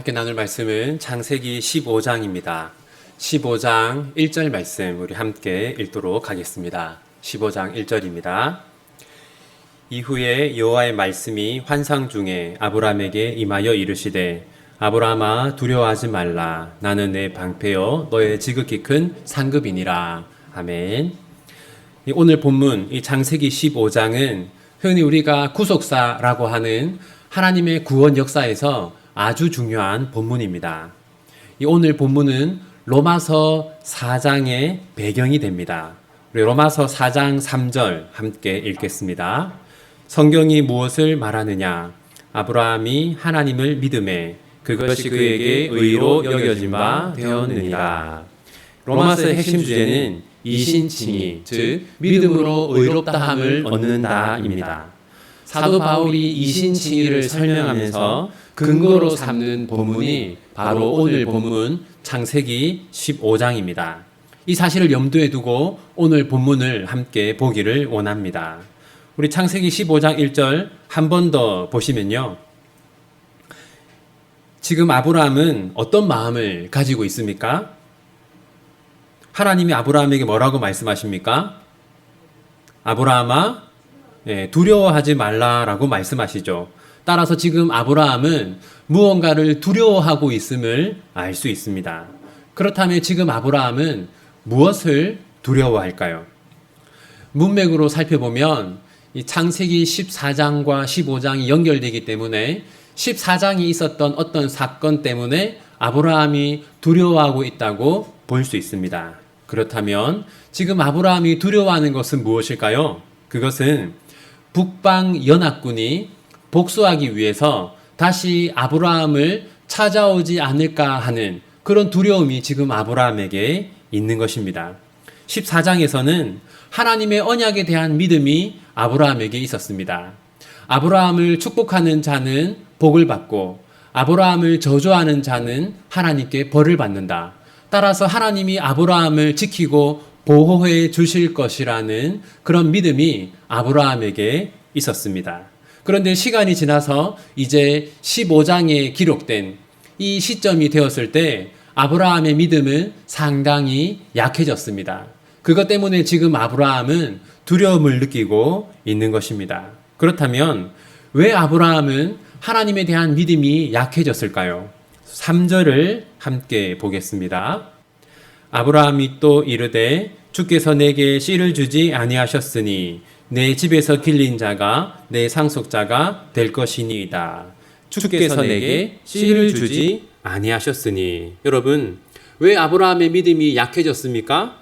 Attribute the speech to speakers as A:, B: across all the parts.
A: 함께 나눌 말씀은 창세기 15장입니다. 15장 1절 말씀 우리 함께 읽도록 하겠습니다. 15장 1절입니다. 이후에 여호와의 말씀이 환상 중에 아브라함에게 임하여 이르시되 아브라함아 두려워하지 말라. 나는 내 방패여 너의 지극히 큰 상급이니라. 아멘. 오늘 본문 이 창세기 15장은 흔히 우리가 구속사라고 하는 하나님의 구원 역사에서 아주 중요한 본문입니다. 오늘 본문은 로마서 4장의 배경이 됩니다. 우리 로마서 4장 3절 함께 읽겠습니다. 성경이 무엇을 말하느냐? 아브라함이 하나님을 믿음에 그것이 그에게 의로 여겨진 바 되었느니라. 로마서의 핵심 주제는 이신칭의, 즉 믿음으로 의롭다함을 얻는다입니다. 사도 바울이 이신칭의를 설명하면서 근거로 삼는 본문이 바로 오늘 본문 창세기 15장입니다. 이 사실을 염두에 두고 오늘 본문을 함께 보기를 원합니다. 우리 창세기 15장 1절 한 번 더 보시면요. 지금 아브라함은 어떤 마음을 가지고 있습니까? 하나님이 아브라함에게 뭐라고 말씀하십니까? 아브라함아, 두려워하지 말라라고 말씀하시죠. 따라서 지금 아브라함은 무언가를 두려워하고 있음을 알 수 있습니다. 그렇다면 지금 아브라함은 무엇을 두려워할까요? 문맥으로 살펴보면 이 창세기 14장과 15장이 연결되기 때문에 14장이 있었던 어떤 사건 때문에 아브라함이 두려워하고 있다고 볼 수 있습니다. 그렇다면 지금 아브라함이 두려워하는 것은 무엇일까요? 그것은 북방 연합군이 복수하기 위해서 다시 아브라함을 찾아오지 않을까 하는 그런 두려움이 지금 아브라함에게 있는 것입니다. 14장에서는 하나님의 언약에 대한 믿음이 아브라함에게 있었습니다. 아브라함을 축복하는 자는 복을 받고 아브라함을 저주하는 자는 하나님께 벌을 받는다. 따라서 하나님이 아브라함을 지키고 보호해 주실 것이라는 그런 믿음이 아브라함에게 있었습니다. 그런데 시간이 지나서 이제 15장에 기록된 이 시점이 되었을 때 아브라함의 믿음은 상당히 약해졌습니다. 그것 때문에 지금 아브라함은 두려움을 느끼고 있는 것입니다. 그렇다면 왜 아브라함은 하나님에 대한 믿음이 약해졌을까요? 3절을 함께 보겠습니다. 아브라함이 또 이르되 주께서 내게 씨를 주지 아니하셨으니 내 집에서 길린 자가 내 상속자가 될 것이니이다. 주께서 내게 씨를 주지 아니하셨으니. 여러분, 왜 아브라함의 믿음이 약해졌습니까?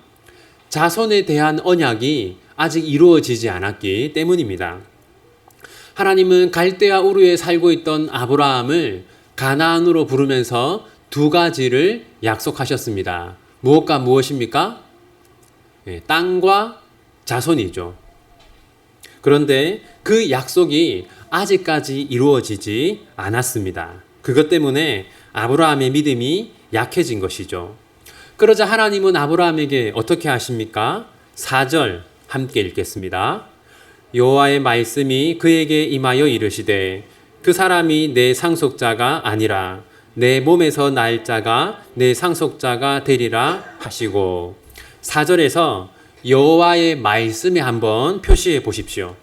A: 자손에 대한 언약이 아직 이루어지지 않았기 때문입니다. 하나님은 갈대아 우르에 살고 있던 아브라함을 가나안으로 부르면서 두 가지를 약속하셨습니다. 무엇과 무엇입니까? 땅과 자손이죠. 그런데 그 약속이 아직까지 이루어지지 않았습니다. 그것 때문에 아브라함의 믿음이 약해진 것이죠. 그러자 하나님은 아브라함에게 어떻게 하십니까? 4절 함께 읽겠습니다. 여호와의 말씀이 그에게 임하여 이르시되 그 사람이 내 상속자가 아니라 내 몸에서 날 자가 내 상속자가 되리라 하시고. 4절에서 여호와의 말씀에 한번 표시해 보십시오.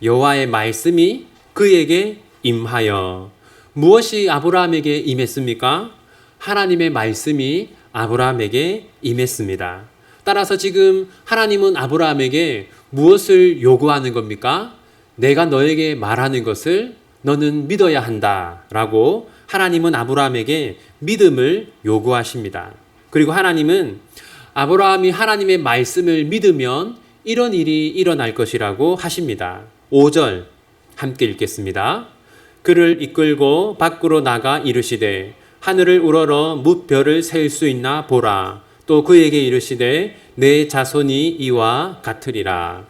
A: 여호와의 말씀이 그에게 임하여. 무엇이 아브라함에게 임했습니까? 하나님의 말씀이 아브라함에게 임했습니다. 따라서 지금 하나님은 아브라함에게 무엇을 요구하는 겁니까? 내가 너에게 말하는 것을 너는 믿어야 한다 라고 하나님은 아브라함에게 믿음을 요구하십니다. 그리고 하나님은 아브라함이 하나님의 말씀을 믿으면 이런 일이 일어날 것이라고 하십니다. 5절 함께 읽겠습니다. 그를 이끌고 밖으로 나가 이르시되 하늘을 우러러 뭇별을 셀 수 있나 보라. 또 그에게 이르시되 내 자손이 이와 같으리라.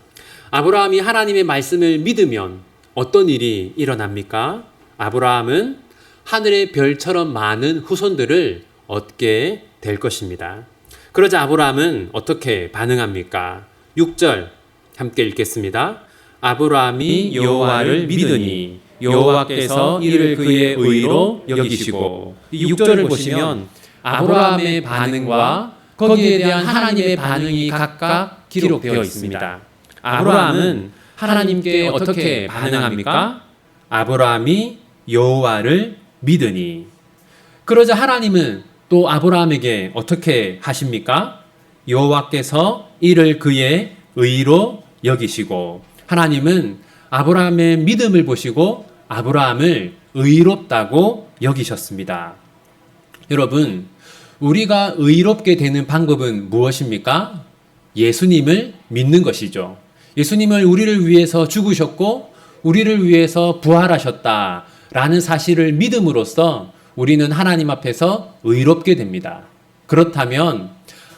A: 아브라함이 하나님의 말씀을 믿으면 어떤 일이 일어납니까? 아브라함은 하늘의 별처럼 많은 후손들을 얻게 될 것입니다. 그러자 아브라함은 어떻게 반응합니까? 6절 함께 읽겠습니다. 아브라함이 여호와를 믿으니 여호와께서 이를 그의 의로 여기시고, 이 6절을 보시면 아브라함의 반응과 거기에 대한 하나님의 반응이 각각 기록되어 있습니다. 아브라함은 하나님께 어떻게 반응합니까? 아브라함이 여호와를 믿으니. 그러자 하나님은 또 아브라함에게 어떻게 하십니까? 여호와께서 이를 그의 의로 여기시고, 하나님은 아브라함의 믿음을 보시고 아브라함을 의롭다고 여기셨습니다. 여러분, 우리가 의롭게 되는 방법은 무엇입니까? 예수님을 믿는 것이죠. 예수님을 우리를 위해서 죽으셨고 우리를 위해서 부활하셨다라는 사실을 믿음으로써 우리는 하나님 앞에서 의롭게 됩니다. 그렇다면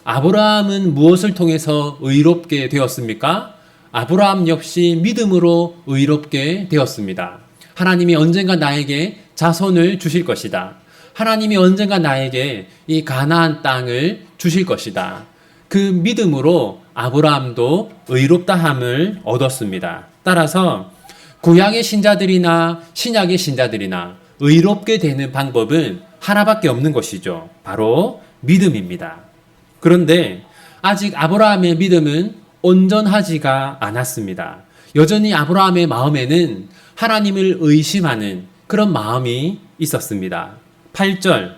A: 아브라함은 무엇을 통해서 의롭게 되었습니까? 아브라함 역시 믿음으로 의롭게 되었습니다. 하나님이 언젠가 나에게 자손을 주실 것이다. 하나님이 언젠가 나에게 이 가나안 땅을 주실 것이다. 그 믿음으로 아브라함도 의롭다함을 얻었습니다. 따라서 구약의 신자들이나 신약의 신자들이나 의롭게 되는 방법은 하나밖에 없는 것이죠. 바로 믿음입니다. 그런데 아직 아브라함의 믿음은 온전하지가 않았습니다. 여전히 아브라함의 마음에는 하나님을 의심하는 그런 마음이 있었습니다. 8절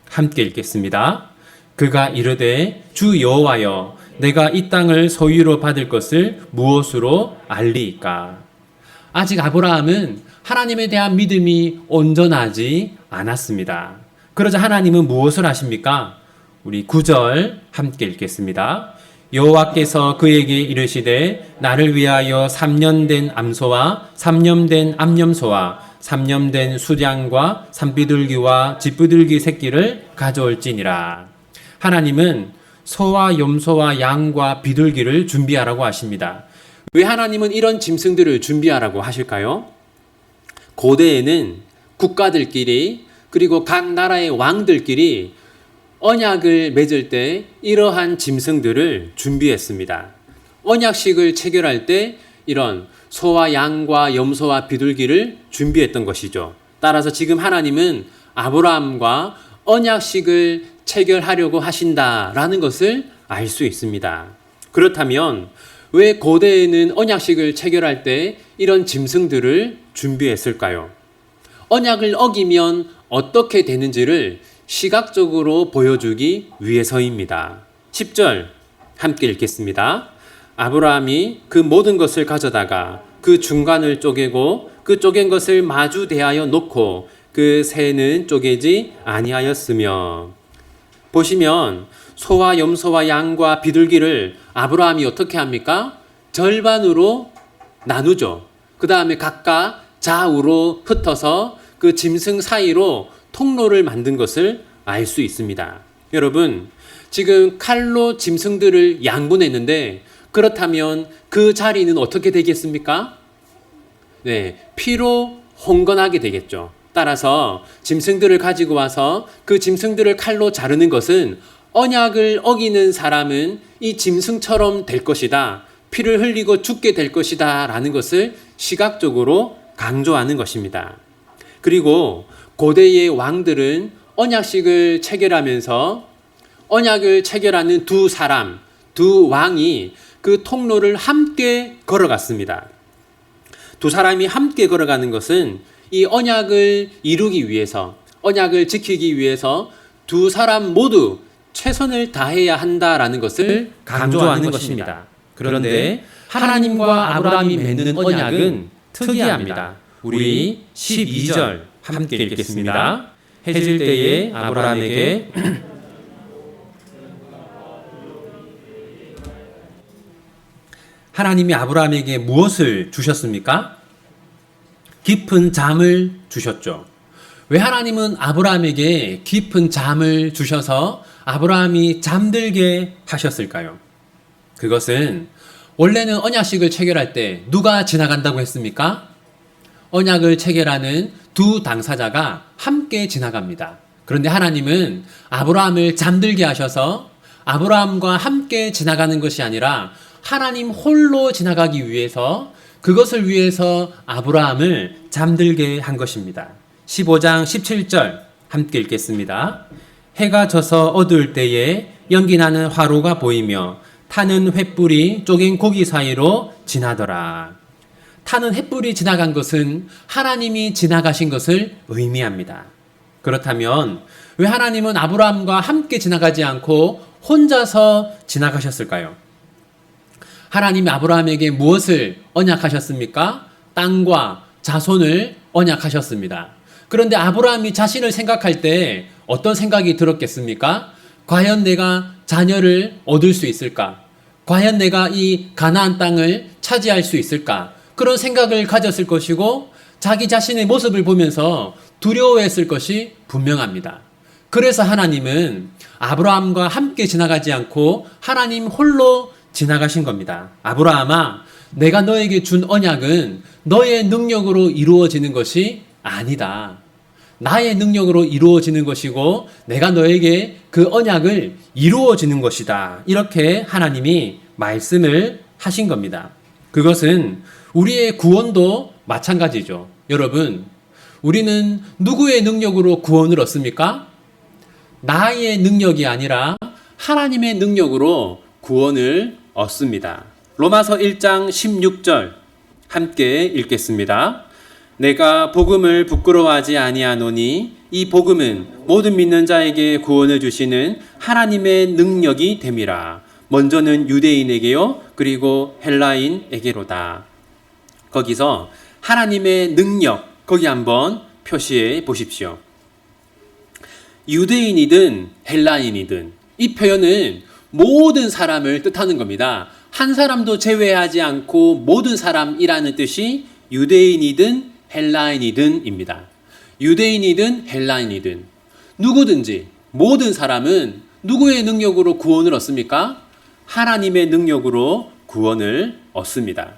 A: 함께 읽겠습니다. 그가 이르되 주 여호와여, 내가 이 땅을 소유로 받을 것을 무엇으로 알리이까? 아직 아브라함은 하나님에 대한 믿음이 온전하지 않았습니다. 그러자 하나님은 무엇을 하십니까? 우리 9절 함께 읽겠습니다. 여호와께서 그에게 이르시되 나를 위하여 3년 된 암소와 3년 된 암염소와 3년 된 수량과 산비둘기와 쥐비둘기 새끼를 가져올지니라. 하나님은 소와 염소와 양과 비둘기를 준비하라고 하십니다. 왜 하나님은 이런 짐승들을 준비하라고 하실까요? 고대에는 국가들끼리 그리고 각 나라의 왕들끼리 언약을 맺을 때 이러한 짐승들을 준비했습니다. 언약식을 체결할 때 이런 소와 양과 염소와 비둘기를 준비했던 것이죠. 따라서 지금 하나님은 아브라함과 언약식을 체결하려고 하신다라는 것을 알 수 있습니다. 그렇다면 왜 고대에는 언약식을 체결할 때 이런 짐승들을 준비했을까요? 언약을 어기면 어떻게 되는지를 시각적으로 보여주기 위해서입니다. 10절 함께 읽겠습니다. 아브라함이 그 모든 것을 가져다가 그 중간을 쪼개고 그 쪼갠 것을 마주 대하여 놓고 그 새는 쪼개지 아니하였으며. 보시면 소와 염소와 양과 비둘기를 아브라함이 어떻게 합니까? 절반으로 나누죠. 그 다음에 각각 좌우로 흩어서 그 짐승 사이로 통로를 만든 것을 알 수 있습니다. 여러분, 지금 칼로 짐승들을 양분했는데 그렇다면 그 자리는 어떻게 되겠습니까? 피로 홍건하게 되겠죠. 따라서 짐승들을 가지고 와서 그 짐승들을 칼로 자르는 것은 언약을 어기는 사람은 이 짐승처럼 될 것이다. 피를 흘리고 죽게 될 것이다. 라는 것을 시각적으로 강조하는 것입니다. 그리고 고대의 왕들은 언약식을 체결하면서 언약을 체결하는 두 사람, 두 왕이 그 통로를 함께 걸어갔습니다. 두 사람이 함께 걸어가는 것은 이 언약을 이루기 위해서, 언약을 지키기 위해서 두 사람 모두 최선을 다해야 한다라는 것을 강조하는 것입니다. 그런데 하나님과 아브라함이 맺는 언약은 특이합니다. 우리 12절 함께 읽겠습니다. 해질 때에 아브라함에게 하나님이 아브라함에게 무엇을 주셨습니까? 깊은 잠을 주셨죠. 왜 하나님은 아브라함에게 깊은 잠을 주셔서 아브라함이 잠들게 하셨을까요? 그것은 원래는 언약식을 체결할 때 누가 지나간다고 했습니까? 언약을 체결하는 두 당사자가 함께 지나갑니다. 그런데 하나님은 아브라함을 잠들게 하셔서 아브라함과 함께 지나가는 것이 아니라 하나님 홀로 지나가기 위해서 그것을 위해서 아브라함을 잠들게 한 것입니다. 15장 17절 함께 읽겠습니다. 해가 져서 어두울 때에 연기나는 화로가 보이며 타는 횃불이 쪼갠 고기 사이로 지나더라. 타는 횃불이 지나간 것은 하나님이 지나가신 것을 의미합니다. 그렇다면 왜 하나님은 아브라함과 함께 지나가지 않고 혼자서 지나가셨을까요? 하나님이 아브라함에게 무엇을 언약하셨습니까? 땅과 자손을 언약하셨습니다. 그런데 아브라함이 자신을 생각할 때 어떤 생각이 들었겠습니까? 과연 내가 자녀를 얻을 수 있을까? 과연 내가 이 가나안 땅을 차지할 수 있을까? 그런 생각을 가졌을 것이고 자기 자신의 모습을 보면서 두려워했을 것이 분명합니다. 그래서 하나님은 아브라함과 함께 지나가지 않고 하나님 홀로 지나가신 겁니다. 아브라함아, 내가 너에게 준 언약은 너의 능력으로 이루어지는 것이 아니다. 나의 능력으로 이루어지는 것이고 내가 너에게 그 언약을 이루어지는 것이다. 이렇게 하나님이 말씀을 하신 겁니다. 그것은 우리의 구원도 마찬가지죠. 여러분, 우리는 누구의 능력으로 구원을 얻습니까? 나의 능력이 아니라 하나님의 능력으로 구원을 얻습니다. 로마서 1장 16절 함께 읽겠습니다. 내가 복음을 부끄러워하지 아니하노니 이 복음은 모든 믿는 자에게 구원을 주시는 하나님의 능력이 됨이라. 먼저는 유대인에게요, 그리고 헬라인에게로다. 거기서 하나님의 능력, 거기 한번 표시해 보십시오. 유대인이든 헬라인이든 이 표현은 모든 사람을 뜻하는 겁니다. 한 사람도 제외하지 않고 모든 사람이라는 뜻이 유대인이든 헬라인이든입니다. 유대인이든 헬라인이든 누구든지 모든 사람은 누구의 능력으로 구원을 얻습니까? 하나님의 능력으로 구원을 얻습니다.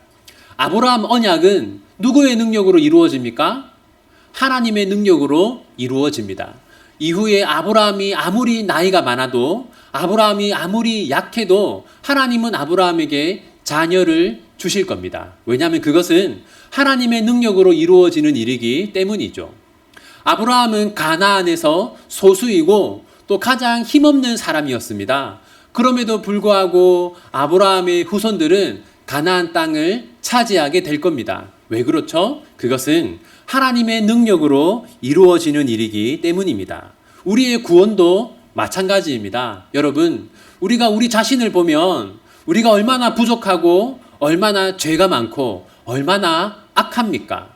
A: 아브라함 언약은 누구의 능력으로 이루어집니까? 하나님의 능력으로 이루어집니다. 이후에 아브라함이 아무리 나이가 많아도 아브라함이 아무리 약해도 하나님은 아브라함에게 자녀를 주실 겁니다. 왜냐하면 그것은 하나님의 능력으로 이루어지는 일이기 때문이죠. 아브라함은 가나안에서 소수이고 또 가장 힘없는 사람이었습니다. 그럼에도 불구하고 아브라함의 후손들은 가나안 땅을 차지하게 될 겁니다. 왜 그렇죠? 그것은 하나님의 능력으로 이루어지는 일이기 때문입니다. 우리의 구원도 마찬가지입니다. 여러분, 우리가 우리 자신을 보면 우리가 얼마나 부족하고 얼마나 죄가 많고 얼마나 악합니까?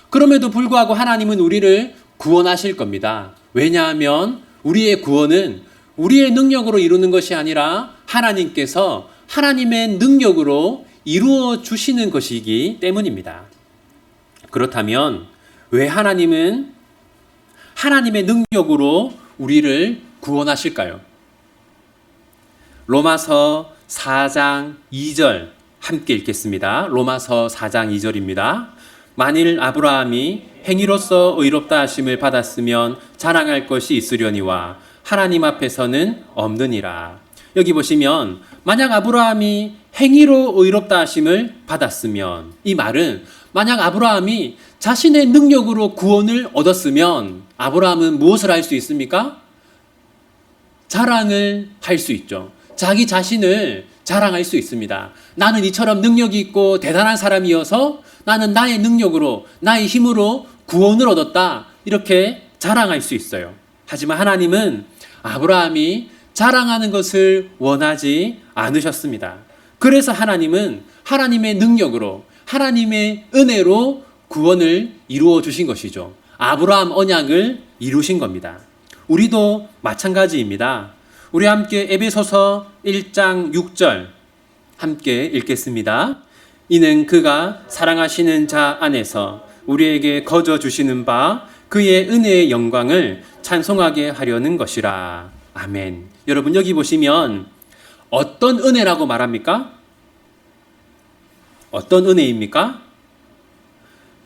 A: 그럼에도 불구하고 하나님은 우리를 구원하실 겁니다. 왜냐하면 우리의 구원은 우리의 능력으로 이루는 것이 아니라 하나님께서 하나님의 능력으로 이루어 주시는 것이기 때문입니다. 그렇다면 왜 하나님은 하나님의 능력으로 우리를 구원하실까요? 로마서 4장 2절 함께 읽겠습니다. 로마서 4장 2절입니다. 만일 아브라함이 행위로서 의롭다 하심을 받았으면 자랑할 것이 있으려니와 하나님 앞에서는 없느니라. 여기 보시면 만약 아브라함이 행위로 의롭다 하심을 받았으면, 이 말은 만약 아브라함이 자신의 능력으로 구원을 얻었으면 아브라함은 무엇을 할 수 있습니까? 자랑을 할 수 있죠. 자기 자신을 자랑할 수 있습니다. 나는 이처럼 능력이 있고 대단한 사람이어서 나는 나의 능력으로, 나의 힘으로 구원을 얻었다. 이렇게 자랑할 수 있어요. 하지만 하나님은 아브라함이 자랑하는 것을 원하지 않으셨습니다. 그래서 하나님은 하나님의 능력으로, 하나님의 은혜로 구원을 이루어 주신 것이죠. 아브라함 언약을 이루신 겁니다. 우리도 마찬가지입니다. 우리 함께 에베소서 1장 6절 함께 읽겠습니다. 이는 그가 사랑하시는 자 안에서 우리에게 거저 주시는 바 그의 은혜의 영광을 찬송하게 하려는 것이라. 아멘. 여러분, 여기 보시면 어떤 은혜라고 말합니까? 어떤 은혜입니까?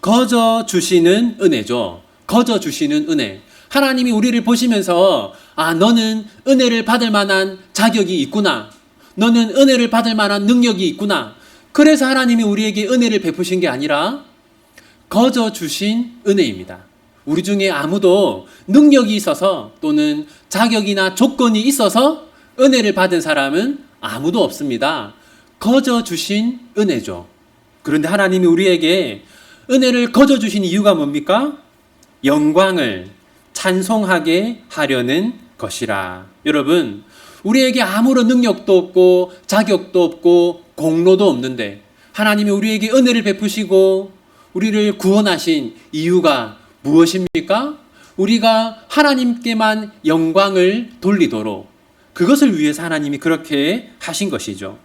A: 거저 주시는 은혜죠. 거저 주시는 은혜. 하나님이 우리를 보시면서 너는 은혜를 받을 만한 자격이 있구나. 너는 은혜를 받을 만한 능력이 있구나. 그래서 하나님이 우리에게 은혜를 베푸신 게 아니라 거저 주신 은혜입니다. 우리 중에 아무도 능력이 있어서 또는 자격이나 조건이 있어서 은혜를 받은 사람은 아무도 없습니다. 거저 주신 은혜죠. 그런데 하나님이 우리에게 은혜를 거저 주신 이유가 뭡니까? 영광을 찬송하게 하려는 것이라. 여러분, 우리에게 아무런 능력도 없고 자격도 없고 공로도 없는데 하나님이 우리에게 은혜를 베푸시고 우리를 구원하신 이유가 무엇입니까? 우리가 하나님께만 영광을 돌리도록, 그것을 위해서 하나님이 그렇게 하신 것이죠.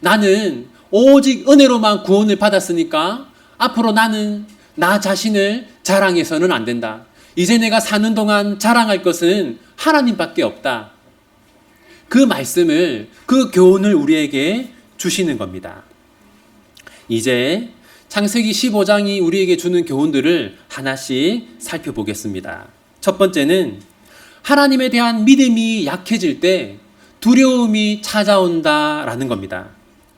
A: 나는 오직 은혜로만 구원을 받았으니까 앞으로 나는 나 자신을 자랑해서는 안 된다. 이제 내가 사는 동안 자랑할 것은 하나님밖에 없다. 그 말씀을, 그 교훈을 우리에게 주시는 겁니다. 이제 창세기 15장이 우리에게 주는 교훈들을 하나씩 살펴보겠습니다. 첫 번째는 하나님에 대한 믿음이 약해질 때 두려움이 찾아온다라는 겁니다.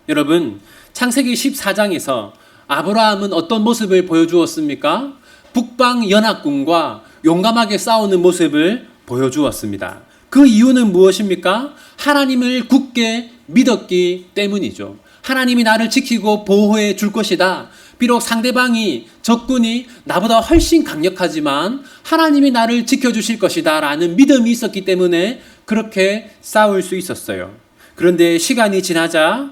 A: 여러분, 창세기 14장에서 아브라함은 어떤 모습을 보여주었습니까? 북방 연합군과 용감하게 싸우는 모습을 보여주었습니다. 그 이유는 무엇입니까? 하나님을 굳게 믿었기 때문이죠. 하나님이 나를 지키고 보호해 줄 것이다. 비록 상대방이, 적군이 나보다 훨씬 강력하지만 하나님이 나를 지켜주실 것이다 라는 믿음이 있었기 때문에 그렇게 싸울 수 있었어요. 그런데 시간이 지나자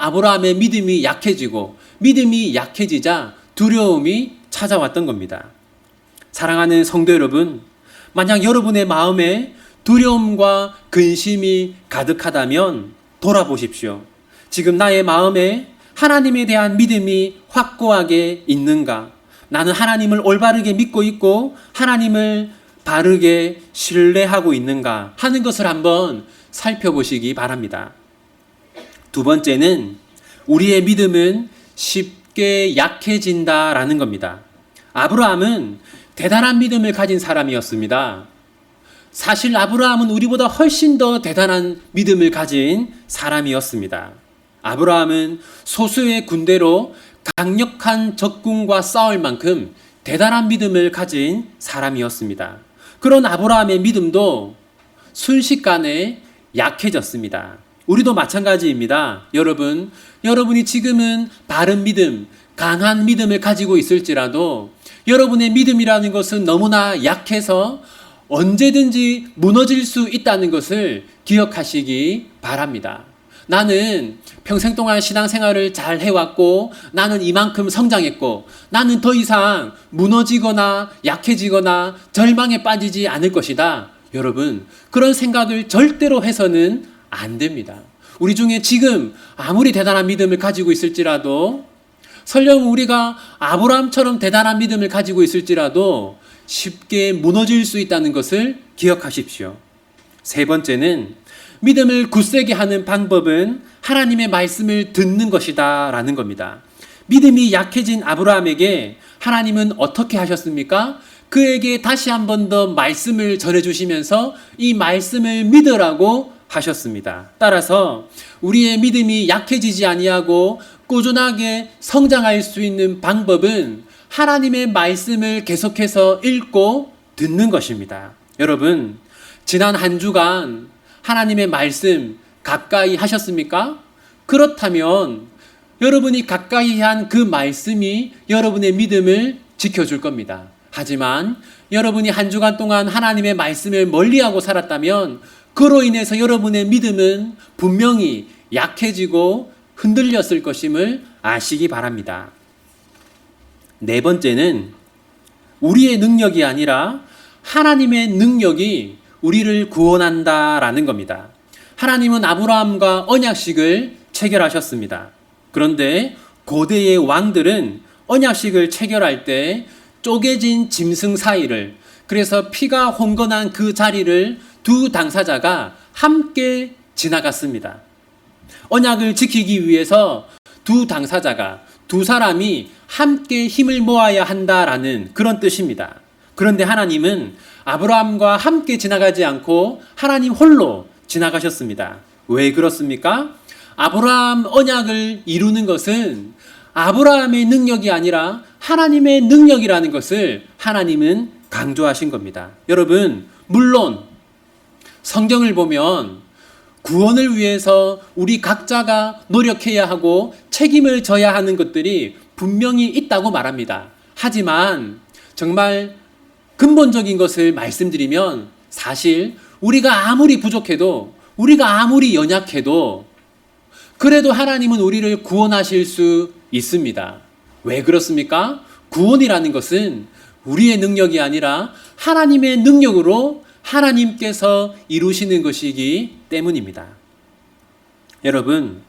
A: 아브라함의 믿음이 약해지고, 믿음이 약해지자 두려움이 찾아왔던 겁니다. 사랑하는 성도 여러분, 만약 여러분의 마음에 두려움과 근심이 가득하다면 돌아보십시오. 지금 나의 마음에 하나님에 대한 믿음이 확고하게 있는가? 나는 하나님을 올바르게 믿고 있고 하나님을 바르게 신뢰하고 있는가 하는 것을 한번 살펴보시기 바랍니다. 두 번째는 우리의 믿음은 쉽게 약해진다라는 겁니다. 아브라함은 대단한 믿음을 가진 사람이었습니다. 사실 아브라함은 우리보다 훨씬 더 대단한 믿음을 가진 사람이었습니다. 아브라함은 소수의 군대로 강력한 적군과 싸울 만큼 대단한 믿음을 가진 사람이었습니다. 그런 아브라함의 믿음도 순식간에 약해졌습니다. 우리도 마찬가지입니다. 여러분이 지금은 바른 믿음, 강한 믿음을 가지고 있을지라도 여러분의 믿음이라는 것은 너무나 약해서 언제든지 무너질 수 있다는 것을 기억하시기 바랍니다. 나는 평생 동안 신앙생활을 잘 해왔고 나는 이만큼 성장했고 나는 더 이상 무너지거나 약해지거나 절망에 빠지지 않을 것이다. 여러분, 그런 생각을 절대로 해서는 안 됩니다. 우리 중에 지금 아무리 대단한 믿음을 가지고 있을지라도, 설령 우리가 아브라함처럼 대단한 믿음을 가지고 있을지라도 쉽게 무너질 수 있다는 것을 기억하십시오. 세 번째는 믿음을 굳세게 하는 방법은 하나님의 말씀을 듣는 것이다 라는 겁니다. 믿음이 약해진 아브라함에게 하나님은 어떻게 하셨습니까? 그에게 다시 한 번 더 말씀을 전해주시면서 이 말씀을 믿으라고 하셨습니다. 따라서 우리의 믿음이 약해지지 아니하고 꾸준하게 성장할 수 있는 방법은 하나님의 말씀을 계속해서 읽고 듣는 것입니다. 여러분, 지난 한 주간 하나님의 말씀 가까이 하셨습니까? 그렇다면 여러분이 가까이 한 그 말씀이 여러분의 믿음을 지켜줄 겁니다. 하지만 여러분이 한 주간 동안 하나님의 말씀을 멀리하고 살았다면 그로 인해서 여러분의 믿음은 분명히 약해지고 흔들렸을 것임을 아시기 바랍니다. 네 번째는 우리의 능력이 아니라 하나님의 능력이 우리를 구원한다라는 겁니다. 하나님은 아브라함과 언약식을 체결하셨습니다. 그런데 고대의 왕들은 언약식을 체결할 때 쪼개진 짐승 사이를, 그래서 피가 홍건한 그 자리를 두 당사자가 함께 지나갔습니다. 언약을 지키기 위해서 두 당사자가, 두 사람이 함께 힘을 모아야 한다라는 그런 뜻입니다. 그런데 하나님은 아브라함과 함께 지나가지 않고 하나님 홀로 지나가셨습니다. 왜 그렇습니까? 아브라함 언약을 이루는 것은 아브라함의 능력이 아니라 하나님의 능력이라는 것을 하나님은 강조하신 겁니다. 여러분, 물론 성경을 보면 구원을 위해서 우리 각자가 노력해야 하고 책임을 져야 하는 것들이 분명히 있다고 말합니다. 하지만 정말 근본적인 것을 말씀드리면 사실 우리가 아무리 부족해도 우리가 아무리 연약해도 그래도 하나님은 우리를 구원하실 수 있습니다. 왜 그렇습니까? 구원이라는 것은 우리의 능력이 아니라 하나님의 능력으로 하나님께서 이루시는 것이기 때문입니다. 여러분,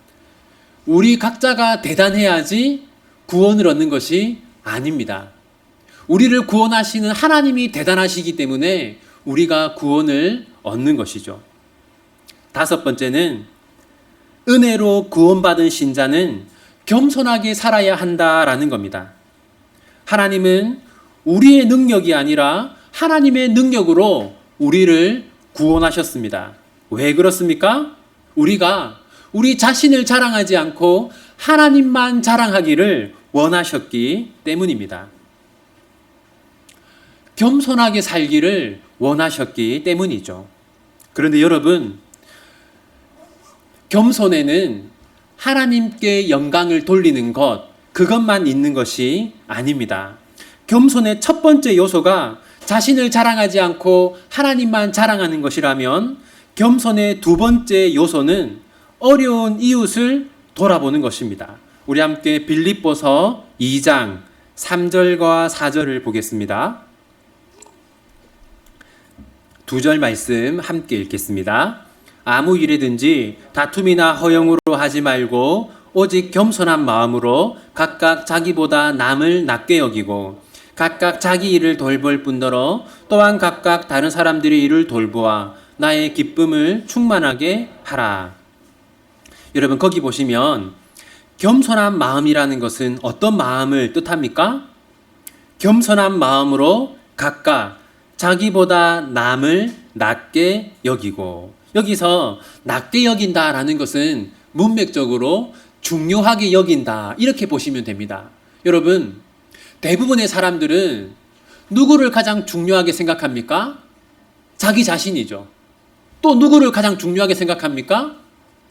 A: 우리 각자가 대단해야지 구원을 얻는 것이 아닙니다. 우리를 구원하시는 하나님이 대단하시기 때문에 우리가 구원을 얻는 것이죠. 다섯 번째는 은혜로 구원받은 신자는 겸손하게 살아야 한다라는 겁니다. 하나님은 우리의 능력이 아니라 하나님의 능력으로 우리를 구원하셨습니다. 왜 그렇습니까? 우리가 우리 자신을 자랑하지 않고 하나님만 자랑하기를 원하셨기 때문입니다. 겸손하게 살기를 원하셨기 때문이죠. 그런데 여러분, 겸손에는 하나님께 영광을 돌리는 것, 그것만 있는 것이 아닙니다. 겸손의 첫 번째 요소가 자신을 자랑하지 않고 하나님만 자랑하는 것이라면 겸손의 두 번째 요소는 어려운 이웃을 돌아보는 것입니다. 우리 함께 빌립보서 2장 3절과 4절을 보겠습니다. 두 절 말씀 함께 읽겠습니다. 아무 일이든지 다툼이나 허영으로 하지 말고 오직 겸손한 마음으로 각각 자기보다 남을 낮게 여기고 각각 자기 일을 돌볼 뿐더러 또한 각각 다른 사람들의 일을 돌보아 나의 기쁨을 충만하게 하라. 여러분, 거기 보시면 겸손한 마음이라는 것은 어떤 마음을 뜻합니까? 겸손한 마음으로 각각 자기보다 남을 낮게 여기고, 여기서 낮게 여긴다라는 것은 문맥적으로 중요하게 여긴다, 이렇게 보시면 됩니다. 여러분, 대부분의 사람들은 누구를 가장 중요하게 생각합니까? 자기 자신이죠. 또 누구를 가장 중요하게 생각합니까?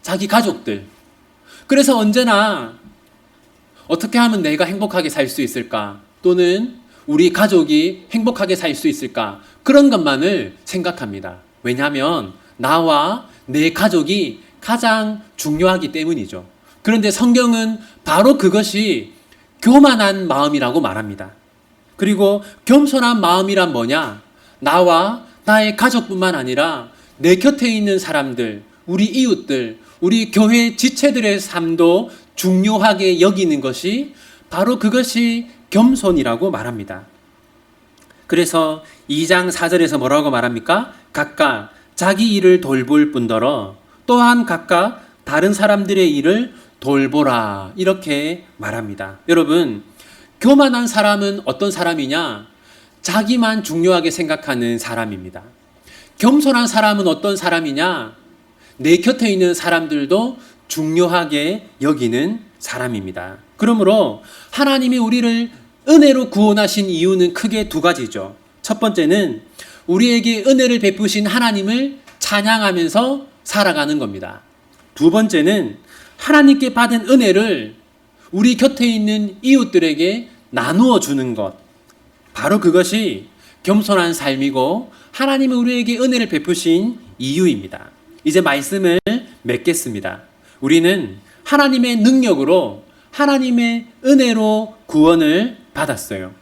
A: 자기 가족들. 그래서 언제나 어떻게 하면 내가 행복하게 살 수 있을까? 또는 우리 가족이 행복하게 살 수 있을까? 그런 것만을 생각합니다. 왜냐하면 나와 내 가족이 가장 중요하기 때문이죠. 그런데 성경은 바로 그것이 교만한 마음이라고 말합니다. 그리고 겸손한 마음이란 뭐냐? 나와 나의 가족뿐만 아니라 내 곁에 있는 사람들, 우리 이웃들, 우리 교회 지체들의 삶도 중요하게 여기는 것이 바로 그것이 겸손이라고 말합니다. 그래서 2장 4절에서 뭐라고 말합니까? 각각 자기 일을 돌볼 뿐더러 또한 각각 다른 사람들의 일을 돌보라, 이렇게 말합니다. 여러분, 교만한 사람은 어떤 사람이냐? 자기만 중요하게 생각하는 사람입니다. 겸손한 사람은 어떤 사람이냐? 내 곁에 있는 사람들도 중요하게 여기는 사람입니다. 그러므로 하나님이 우리를 은혜로 구원하신 이유는 크게 두 가지죠. 첫 번째는 우리에게 은혜를 베푸신 하나님을 찬양하면서 살아가는 겁니다. 두 번째는 하나님께 받은 은혜를 우리 곁에 있는 이웃들에게 나누어 주는 것. 바로 그것이 겸손한 삶이고 하나님은 우리에게 은혜를 베푸신 이유입니다. 이제 말씀을 맺겠습니다. 우리는 하나님의 능력으로 하나님의 은혜로 구원을 받았어요.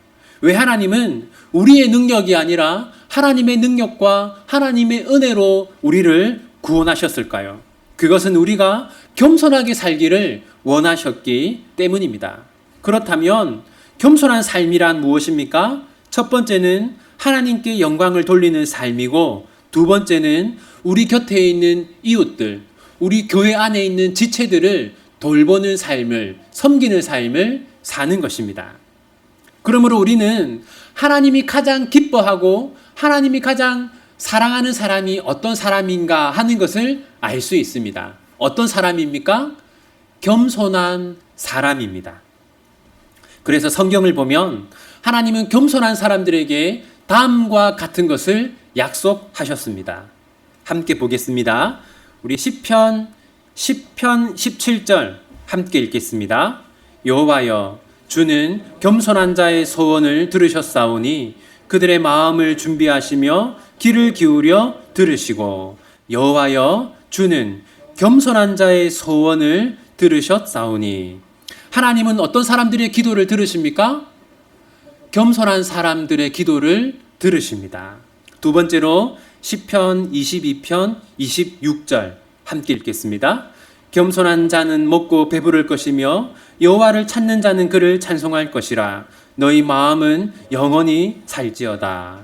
A: 왜 하나님은 우리의 능력이 아니라 하나님의 능력과 하나님의 은혜로 우리를 구원하셨을까요? 그것은 우리가 겸손하게 살기를 원하셨기 때문입니다. 그렇다면 겸손한 삶이란 무엇입니까? 첫 번째는 하나님께 영광을 돌리는 삶이고, 두 번째는 우리 곁에 있는 이웃들, 우리 교회 안에 있는 지체들을 돌보는 삶을, 섬기는 삶을 사는 것입니다. 그러므로 우리는 하나님이 가장 기뻐하고 하나님이 가장 사랑하는 사람이 어떤 사람인가 하는 것을 알 수 있습니다. 어떤 사람입니까? 겸손한 사람입니다. 그래서 성경을 보면 하나님은 겸손한 사람들에게 다음과 같은 것을 약속하셨습니다. 함께 보겠습니다. 우리 시편 17절 함께 읽겠습니다. 여호와여, 주는 겸손한 자의 소원을 들으셨사오니 그들의 마음을 준비하시며 귀를 기울여 들으시고, 여호와여, 주는 겸손한 자의 소원을 들으셨사오니. 하나님은 어떤 사람들의 기도를 들으십니까? 겸손한 사람들의 기도를 들으십니다. 두 번째로 시편 22편 26절 함께 읽겠습니다. 겸손한 자는 먹고 배부를 것이며 여호와를 찾는 자는 그를 찬송할 것이라. 너희 마음은 영원히 살지어다.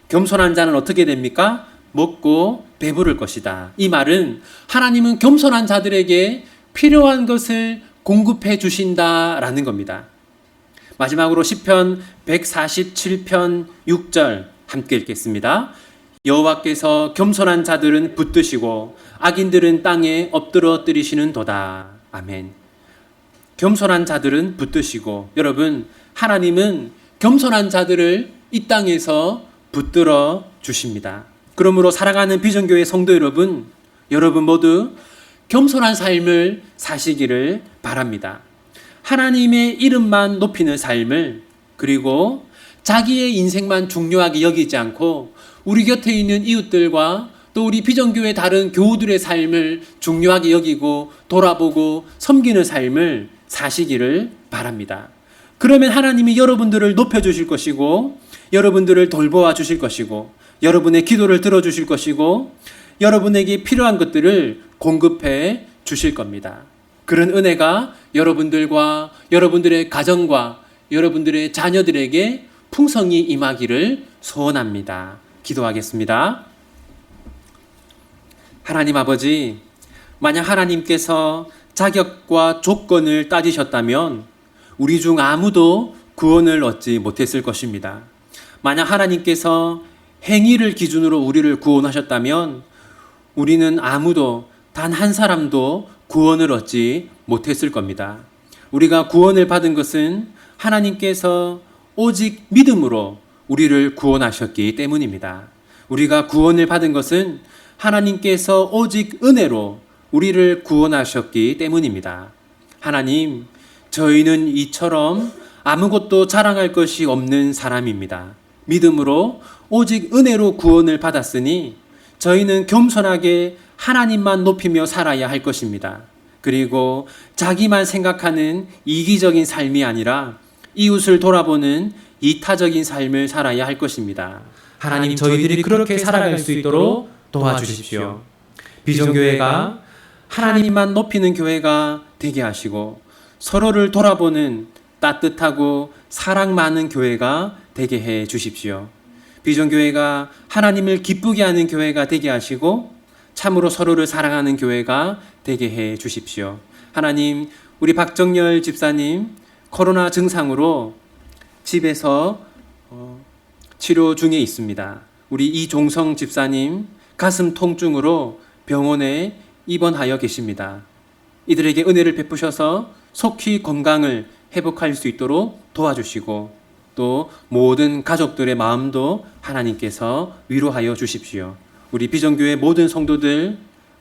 A: 겸손한 자는 어떻게 됩니까? 먹고 배부를 것이다. 이 말은 하나님은 겸손한 자들에게 필요한 것을 공급해 주신다라는 겁니다. 마지막으로 시편 147편 6절 함께 읽겠습니다. 여호와께서 겸손한 자들은 붙드시고 악인들은 땅에 엎드러뜨리시는도다. 아멘. 겸손한 자들은 붙드시고, 여러분, 하나님은 겸손한 자들을 이 땅에서 붙들어 주십니다. 그러므로 사랑하는 비전교회 성도 여러분, 여러분 모두 겸손한 삶을 사시기를 바랍니다. 하나님의 이름만 높이는 삶을, 그리고 자기의 인생만 중요하게 여기지 않고 우리 곁에 있는 이웃들과 또 우리 비전교회 다른 교우들의 삶을 중요하게 여기고 돌아보고 섬기는 삶을 사시기를 바랍니다. 그러면 하나님이 여러분들을 높여주실 것이고, 여러분들을 돌보아 주실 것이고, 여러분의 기도를 들어주실 것이고, 여러분에게 필요한 것들을 공급해 주실 겁니다. 그런 은혜가 여러분들과 여러분들의 가정과 여러분들의 자녀들에게 풍성히 임하기를 소원합니다. 기도하겠습니다. 하나님 아버지, 만약 하나님께서 자격과 조건을 따지셨다면 우리 중 아무도 구원을 얻지 못했을 것입니다. 만약 하나님께서 행위를 기준으로 우리를 구원하셨다면 우리는 아무도 단 한 사람도 구원을 얻지 못했을 겁니다. 우리가 구원을 받은 것은 하나님께서 오직 믿음으로 우리를 구원하셨기 때문입니다. 우리가 구원을 받은 것은 하나님께서 오직 은혜로 우리를 구원하셨기 때문입니다. 하나님, 저희는 이처럼 아무것도 자랑할 것이 없는 사람입니다. 믿음으로 오직 은혜로 구원을 받았으니 저희는 겸손하게 하나님만 높이며 살아야 할 것입니다. 그리고 자기만 생각하는 이기적인 삶이 아니라 이웃을 돌아보는 이타적인 삶을 살아야 할 것입니다.
B: 하나님, 저희들이 그렇게 살아갈 수 있도록 도와주십시오. 비전교회가
A: 하나님만 높이는 교회가 되게 하시고 서로를 돌아보는 따뜻하고 사랑 많은 교회가 되게 해 주십시오. 비전교회가 하나님을 기쁘게 하는 교회가 되게 하시고 참으로 서로를 사랑하는 교회가 되게 해 주십시오. 하나님, 우리 박정열 집사님 코로나 증상으로 집에서 치료 중에 있습니다. 우리 이종성 집사님 가슴 통증으로 병원에 입원하여 계십니다. 이들에게 은혜를 베푸셔서 속히 건강을 회복할 수 있도록 도와주시고 또 모든 가족들의 마음도 하나님께서 위로하여 주십시오. 우리 비전교회 모든 성도들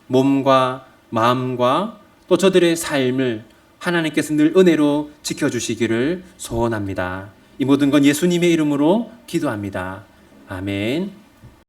A: 몸과 마음과 또 저들의 삶을 하나님께서 늘 은혜로 지켜주시기를 소원합니다. 이 모든 건 예수님의 이름으로 기도합니다. 아멘.